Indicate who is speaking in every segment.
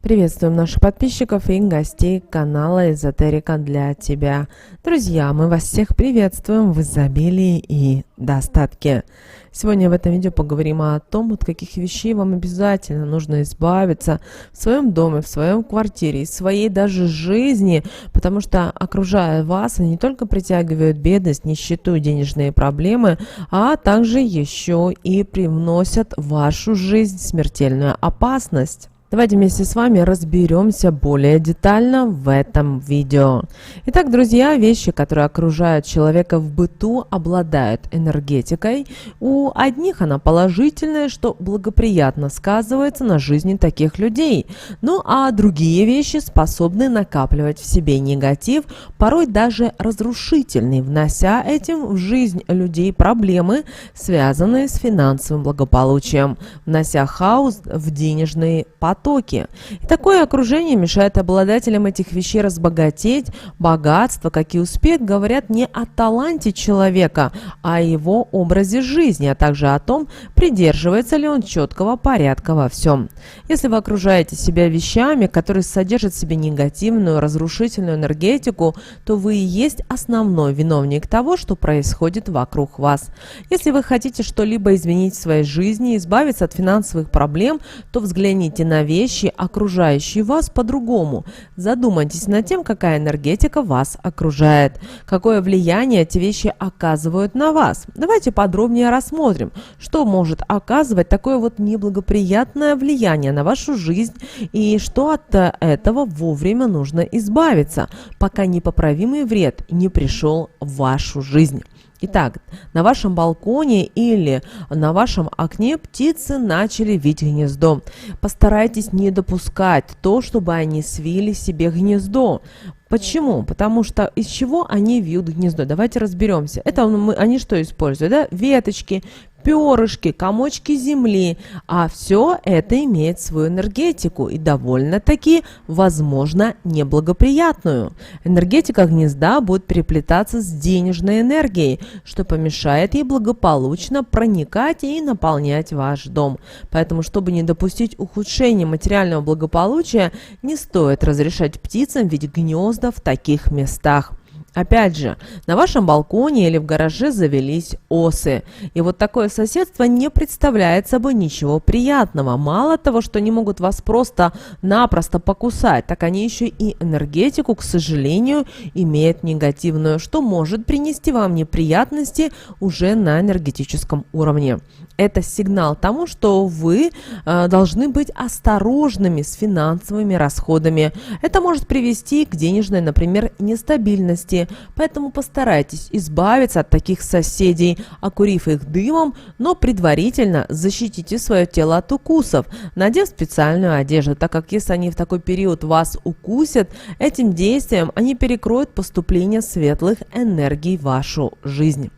Speaker 1: Приветствуем наших подписчиков и гостей канала Эзотерика для тебя. Друзья, мы вас всех приветствуем в изобилии и достатке. Сегодня в этом видео поговорим о том, от каких вещей вам обязательно нужно избавиться в своем доме, в своем квартире, в своей даже жизни, потому что, окружая вас, они не только притягивают бедность, нищету и денежные проблемы, а также еще и привносят в вашу жизнь смертельную опасность. Давайте вместе с вами разберемся более детально в этом видео. Итак, друзья, вещи, которые окружают человека в быту, обладают энергетикой. У одних она положительная, что благоприятно сказывается на жизни таких людей. Ну а другие вещи способны накапливать в себе негатив, порой даже разрушительный, внося этим в жизнь людей проблемы, связанные с финансовым благополучием, внося хаос в денежные потоки. И такое окружение мешает обладателям этих вещей разбогатеть. Богатство, как и успех, говорят не о таланте человека, а о его образе жизни, а также о том, придерживается ли он четкого порядка во всем. Если вы окружаете себя вещами, которые содержат в себе негативную, разрушительную энергетику, то вы и есть основной виновник того, что происходит вокруг вас. Если вы хотите что-либо изменить в своей жизни, избавиться от финансовых проблем, то взгляните на вещи, окружающие вас, по-другому. Задумайтесь над тем, какая энергетика вас окружает, какое влияние эти вещи оказывают на вас. Давайте подробнее рассмотрим, что может оказывать такое вот неблагоприятное влияние на вашу жизнь и что от этого вовремя нужно избавиться, пока непоправимый вред не пришел в вашу жизнь. Итак, на вашем балконе или на вашем окне птицы начали вить гнездо. Постарайтесь не допускать то, чтобы они свили себе гнездо. Почему? Потому что из чего они вьют гнездо? Давайте разберемся. Это они что используют? Да? Веточки, перышки, комочки земли, а все это имеет свою энергетику и довольно-таки, возможно, неблагоприятную. Энергетика гнезда будет переплетаться с денежной энергией, что помешает ей благополучно проникать и наполнять ваш дом. Поэтому, чтобы не допустить ухудшения материального благополучия, не стоит разрешать птицам видеть гнезда в таких местах. Опять же, на вашем балконе или в гараже завелись осы. И вот такое соседство не представляет собой ничего приятного. Мало того, что они могут вас просто-напросто покусать, так они еще и энергетику, к сожалению, имеют негативную, что может принести вам неприятности уже на энергетическом уровне. Это сигнал тому, что вы должны быть осторожными с финансовыми расходами. Это может привести к денежной, например, нестабильности. Поэтому постарайтесь избавиться от таких соседей, окурив их дымом, но предварительно защитите свое тело от укусов, надев специальную одежду, так как если они в такой период вас укусят, этим действием они перекроют поступление светлых энергий в вашу жизнь.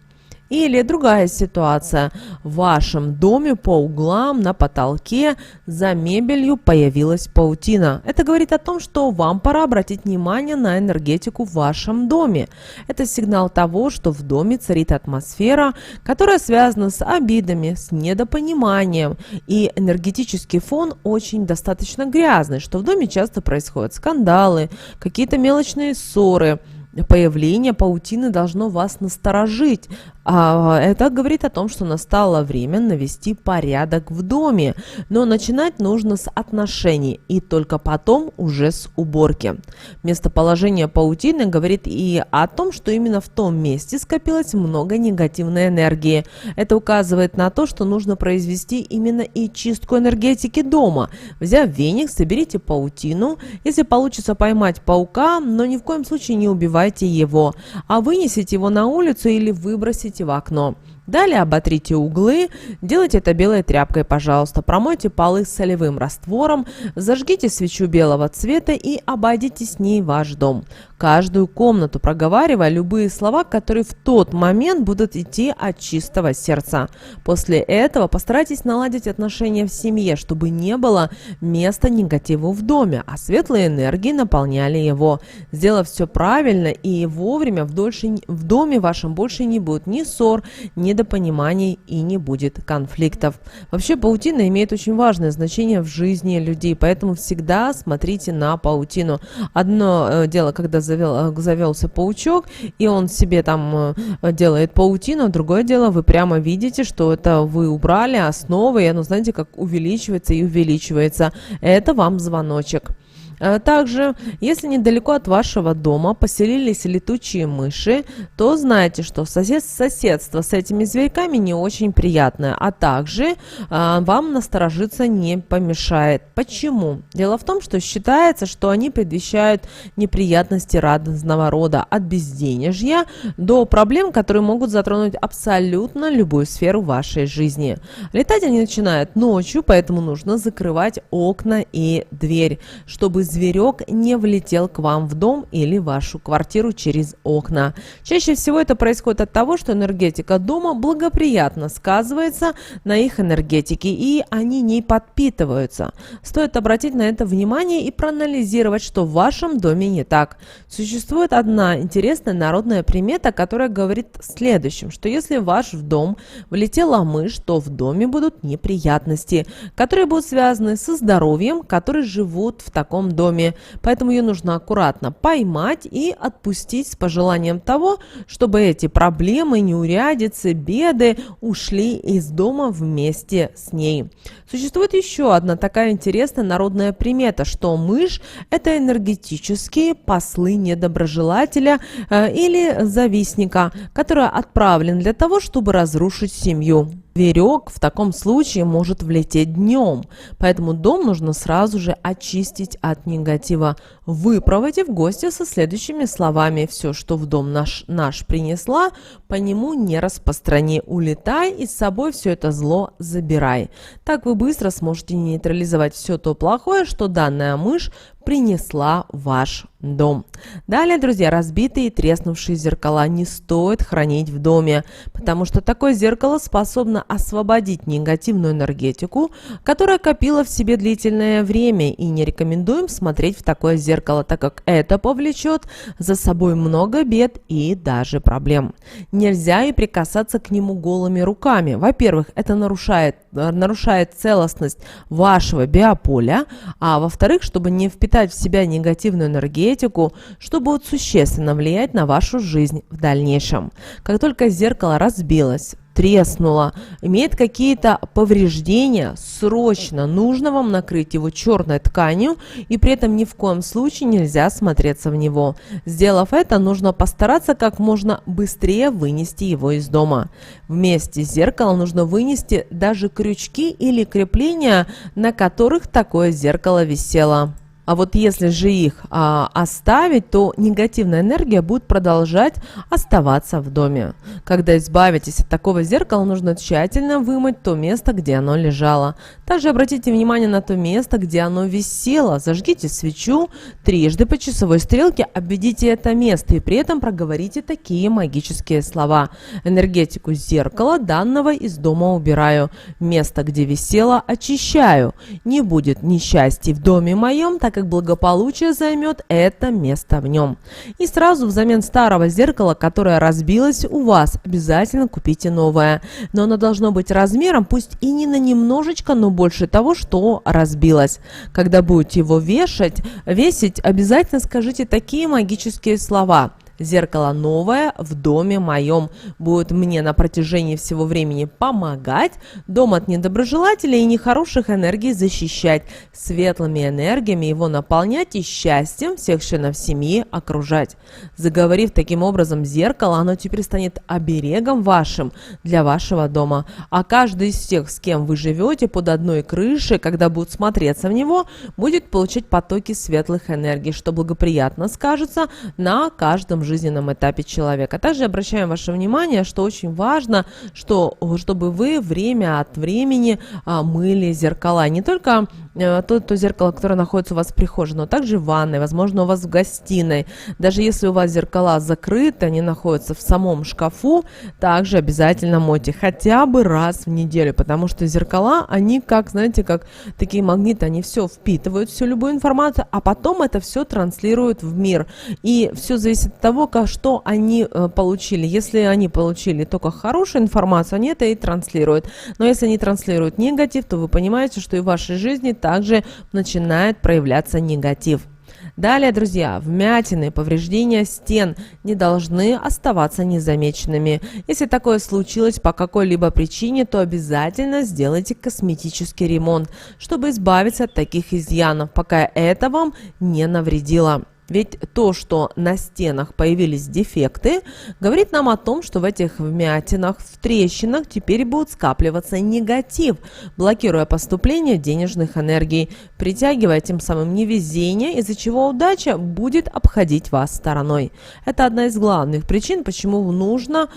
Speaker 1: Или другая ситуация. В вашем доме по углам на потолке за мебелью появилась паутина. Это говорит о том, что вам пора обратить внимание на энергетику в вашем доме. Это сигнал того, что в доме царит атмосфера, которая связана с обидами, с недопониманием. И энергетический фон очень достаточно грязный, что в доме часто происходят скандалы, какие-то мелочные ссоры. Появление паутины должно вас насторожить. Это говорит о том, что настало время навести порядок в доме. Но начинать нужно с отношений и только потом уже с уборки. Местоположение паутины говорит и о том, что именно в том месте скопилось много негативной энергии. Это указывает на то, что нужно произвести именно и чистку энергетики дома. Взяв веник, соберите паутину. Если получится поймать паука, но ни в коем случае не убивайте его, а вынесите его на улицу или выбросите в окно. Далее оботрите углы, делайте это белой тряпкой, пожалуйста, промойте полы солевым раствором, зажгите свечу белого цвета и обойдите с ней ваш дом. К каждую комнату, проговаривая любые слова, которые в тот момент будут идти от чистого сердца. После этого постарайтесь наладить отношения в семье, чтобы не было места негативу в доме, а светлые энергии наполняли его. Сделав все правильно и вовремя, в доме вашем больше не будет ни ссор, недопониманий и не будет конфликтов. Вообще паутина имеет очень важное значение в жизни людей, поэтому всегда смотрите на паутину. Одно дело, когда завелся паучок, и он себе там делает паутину, другое дело, вы прямо видите, что это вы убрали основы, и оно, знаете, как увеличивается и увеличивается. Это вам звоночек. Также, если недалеко от вашего дома поселились летучие мыши, то знайте, что соседство с этими зверьками не очень приятное, а также вам насторожиться не помешает. Почему? Дело в том, что считается, что они предвещают неприятности разного рода, от безденежья до проблем, которые могут затронуть абсолютно любую сферу вашей жизни. Летать они начинают ночью, поэтому нужно закрывать окна и дверь, чтобы зверек не влетел к вам в дом или вашу квартиру через окна. Чаще всего это происходит от того, что энергетика дома благоприятно сказывается на их энергетике, и они не подпитываются. Стоит обратить на это внимание и проанализировать, что в вашем доме не так. Существует одна интересная народная примета, которая говорит в следующем, что если в ваш дом влетела мышь, то в доме будут неприятности, которые будут связаны со здоровьем, которые живут в таком доме, поэтому ее нужно аккуратно поймать и отпустить с пожеланием того, чтобы эти проблемы, неурядицы, беды ушли из дома вместе с ней. Существует еще одна такая интересная народная примета, что мышь – это энергетические послы недоброжелателя или завистника, который отправлен для того, чтобы разрушить семью. Зверек в таком случае может влететь днем, поэтому дом нужно сразу же очистить от негатива. Выпроводив гостя со следующими словами: «Все, что в дом наш принесла, по нему не распространи, улетай и с собой все это зло забирай». Так вы быстро сможете нейтрализовать все то плохое, что данная мышь принесла в ваш дом. Далее, друзья, разбитые и треснувшие зеркала не стоит хранить в доме, потому что такое зеркало способно освободить негативную энергетику, которая копила в себе длительное время, и не рекомендуем смотреть в такое зеркало, так как это повлечет за собой много бед и даже проблем. Нельзя и прикасаться к нему голыми руками. Во-первых, это нарушает целостность вашего биополя, а во-вторых, чтобы не впитать в себя негативную энергетику, что будет существенно влиять на вашу жизнь в дальнейшем. Как только зеркало разбилось, треснуло, имеет какие-то повреждения, срочно нужно вам накрыть его черной тканью, и при этом ни в коем случае нельзя смотреться в него. Сделав это, нужно постараться как можно быстрее вынести его из дома. Вместе с зеркалом нужно вынести даже крючки или крепления, на которых такое зеркало висело. А вот если же их оставить, то негативная энергия будет продолжать оставаться в доме. Когда избавитесь от такого зеркала, нужно тщательно вымыть то место, где оно лежало. Также обратите внимание на то место, где оно висело. Зажгите свечу, трижды по часовой стрелке обведите это место и при этом проговорите такие магические слова: энергетику зеркала данного из дома убираю, место, где висело, очищаю. Не будет несчастий в доме моем, так как благополучие займет это место в нем. И сразу взамен старого зеркала, которое разбилось у вас, обязательно купите новое. Но оно должно быть размером, пусть и не на немножечко, но больше того, что разбилось. Когда будете его весить, обязательно скажите такие магические слова: зеркало новое в доме моем будет мне на протяжении всего времени помогать, дом от недоброжелателей и нехороших энергий защищать, светлыми энергиями его наполнять и счастьем всех членов семьи окружать. Заговорив таким образом зеркало, оно теперь станет оберегом вашим для вашего дома, а каждый из тех, с кем вы живете под одной крышей, когда будут смотреться в него, будет получать потоки светлых энергий, что благоприятно скажется на каждом жизненном этапе человека. Также обращаем ваше внимание, что очень важно, чтобы вы время от времени мыли зеркала. Не только то зеркало, которое находится у вас в прихожей, но также в ванной, возможно, у вас в гостиной. Даже если у вас зеркала закрыты, они находятся в самом шкафу, также обязательно мойте хотя бы раз в неделю, потому что зеркала, они как, знаете, как такие магниты, они все впитывают, всю любую информацию, а потом это все транслируют в мир. И все зависит от того, что они получили. Если они получили только хорошую информацию, они это и транслируют. Но если они транслируют негатив, то вы понимаете, что и в вашей жизни также начинает проявляться негатив. Далее, друзья, вмятины, повреждения стен не должны оставаться незамеченными. Если такое случилось по какой-либо причине, то обязательно сделайте косметический ремонт, чтобы избавиться от таких изъянов, пока это вам не навредило. Ведь то, что на стенах появились дефекты, говорит нам о том, что в этих вмятинах, в трещинах теперь будет скапливаться негатив, блокируя поступление денежных энергий, притягивая тем самым невезение, из-за чего удача будет обходить вас стороной. Это одна из главных причин, почему нужно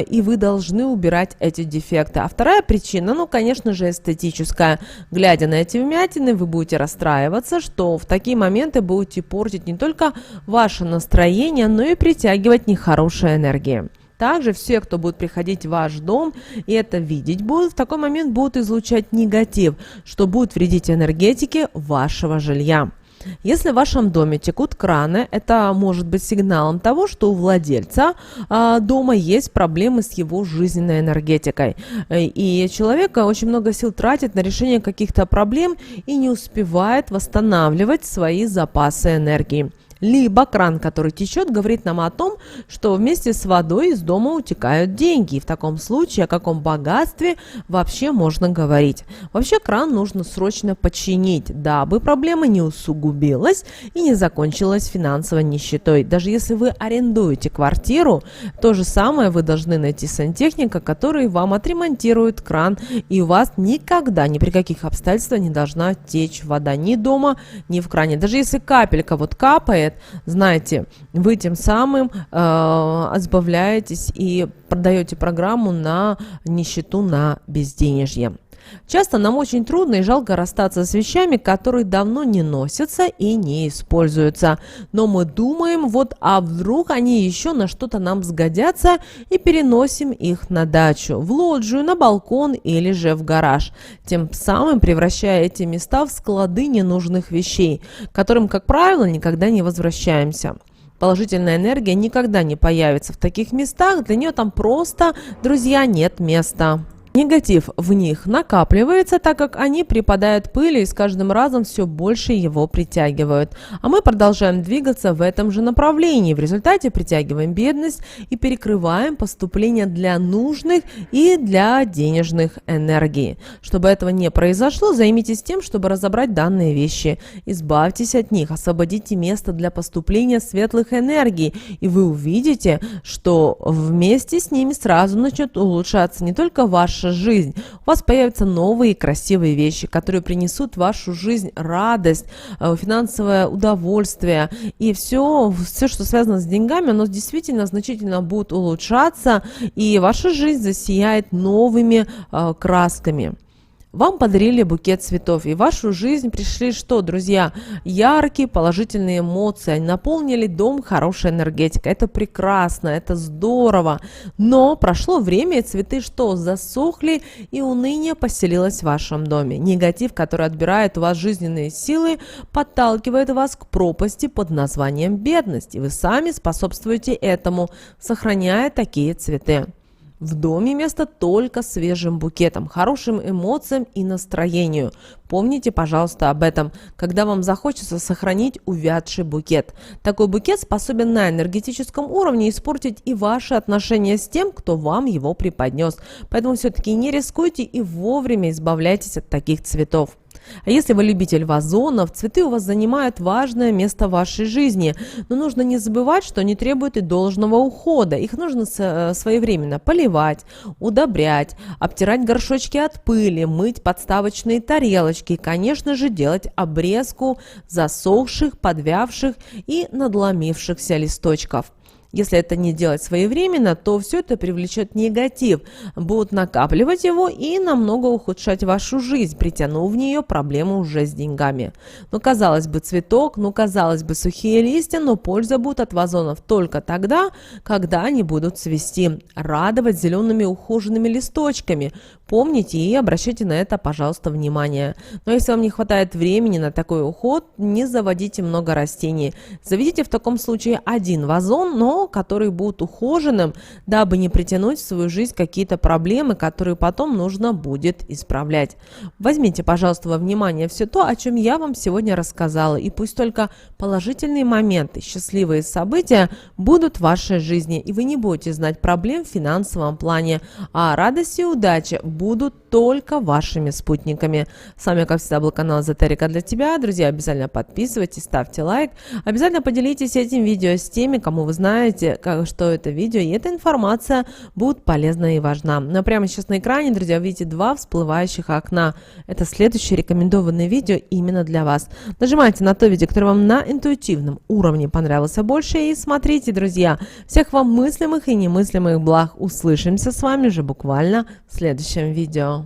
Speaker 1: и вы должны убирать эти дефекты. А вторая причина, конечно же, эстетическая. Глядя на эти вмятины, вы будете расстраиваться, что в такие моменты будете портить не только ваше настроение, но и притягивать нехорошие энергии. Также все, кто будет приходить в ваш дом и это видеть будут, в такой момент будут излучать негатив, что будет вредить энергетике вашего жилья. Если в вашем доме текут краны, это может быть сигналом того, что у владельца дома есть проблемы с его жизненной энергетикой. И человек очень много сил тратит на решение каких-то проблем и не успевает восстанавливать свои запасы энергии. Либо кран, который течет, говорит нам о том, что вместе с водой из дома утекают деньги. И в таком случае о каком богатстве вообще можно говорить? Вообще кран нужно срочно починить, дабы проблема не усугубилась и не закончилась финансовой нищетой. Даже если вы арендуете квартиру, то же самое вы должны найти сантехника, который вам отремонтирует кран, и у вас никогда, ни при каких обстоятельствах не должна течь вода ни дома, ни в кране. Даже если капелька капает, знаете, вы тем самым избавляетесь и продаете программу на нищету, на безденежье. Часто нам очень трудно и жалко расстаться с вещами, которые давно не носятся и не используются. Но мы думаем, а вдруг они еще на что-то нам сгодятся, и переносим их на дачу, в лоджию, на балкон или же в гараж, тем самым превращая эти места в склады ненужных вещей, к которым, как правило, никогда не возвращаемся. Положительная энергия никогда не появится в таких местах, для нее там просто, друзья, нет места. Негатив в них накапливается, так как они припадают пыли и с каждым разом все больше его притягивают. А мы продолжаем двигаться в этом же направлении. В результате притягиваем бедность и перекрываем поступление для нужных и для денежных энергий. Чтобы этого не произошло, займитесь тем, чтобы разобрать данные вещи. Избавьтесь от них, освободите место для поступления светлых энергий, и вы увидите, что вместе с ними сразу начнет улучшаться не только ваша жизнь. У вас появятся новые красивые вещи, которые принесут в вашу жизнь радость, финансовое удовольствие, и все, что связано с деньгами, оно действительно значительно будет улучшаться, и ваша жизнь засияет новыми красками. Вам подарили букет цветов, и в вашу жизнь пришли что, друзья? Яркие положительные эмоции, они наполнили дом хорошей энергетикой. Это прекрасно, это здорово. Но прошло время, и цветы что, засохли, и уныние поселилось в вашем доме. Негатив, который отбирает у вас жизненные силы, подталкивает вас к пропасти под названием бедность. И вы сами способствуете этому, сохраняя такие цветы. В доме место только свежим букетом, хорошим эмоциям и настроению. Помните, пожалуйста, об этом, когда вам захочется сохранить увядший букет. Такой букет способен на энергетическом уровне испортить и ваши отношения с тем, кто вам его преподнес. Поэтому все-таки не рискуйте и вовремя избавляйтесь от таких цветов. А если вы любитель вазонов, цветы у вас занимают важное место в вашей жизни. Но нужно не забывать, что они требуют и должного ухода. Их нужно своевременно поливать, удобрять, обтирать горшочки от пыли, мыть подставочные тарелочки и, конечно же, делать обрезку засохших, подвявших и надломившихся листочков. Если это не делать своевременно, то все это привлечет негатив, будут накапливать его и намного ухудшать вашу жизнь, притянув в нее проблему уже с деньгами. Ну, казалось бы, цветок, ну, казалось бы, сухие листья, но польза будет от вазонов только тогда, когда они будут цвести, радовать зелеными ухоженными листочками. Помните и обращайте на это, пожалуйста, внимание. Но если вам не хватает времени на такой уход, не заводите много растений. Заведите в таком случае один вазон, но который будет ухоженным, дабы не притянуть в свою жизнь какие-то проблемы, которые потом нужно будет исправлять. Возьмите, пожалуйста, во внимание все то, о чем я вам сегодня рассказала, и пусть только положительные моменты, счастливые события будут в вашей жизни, и вы не будете знать проблем в финансовом плане, а радость и удача будут только вашими спутниками. С вами, как всегда, был канал Эзотерика для тебя. Друзья, обязательно подписывайтесь, ставьте лайк. Обязательно поделитесь этим видео с теми, кому вы знаете, что это видео и эта информация будет полезна и важна. Но прямо сейчас на экране, друзья, видите два всплывающих окна. Это следующее рекомендованное видео именно для вас. Нажимайте на то видео, которое вам на интуитивном уровне понравилось больше, и смотрите, друзья. Всех вам мыслимых и немыслимых благ. Услышимся с вами уже буквально в следующем видео.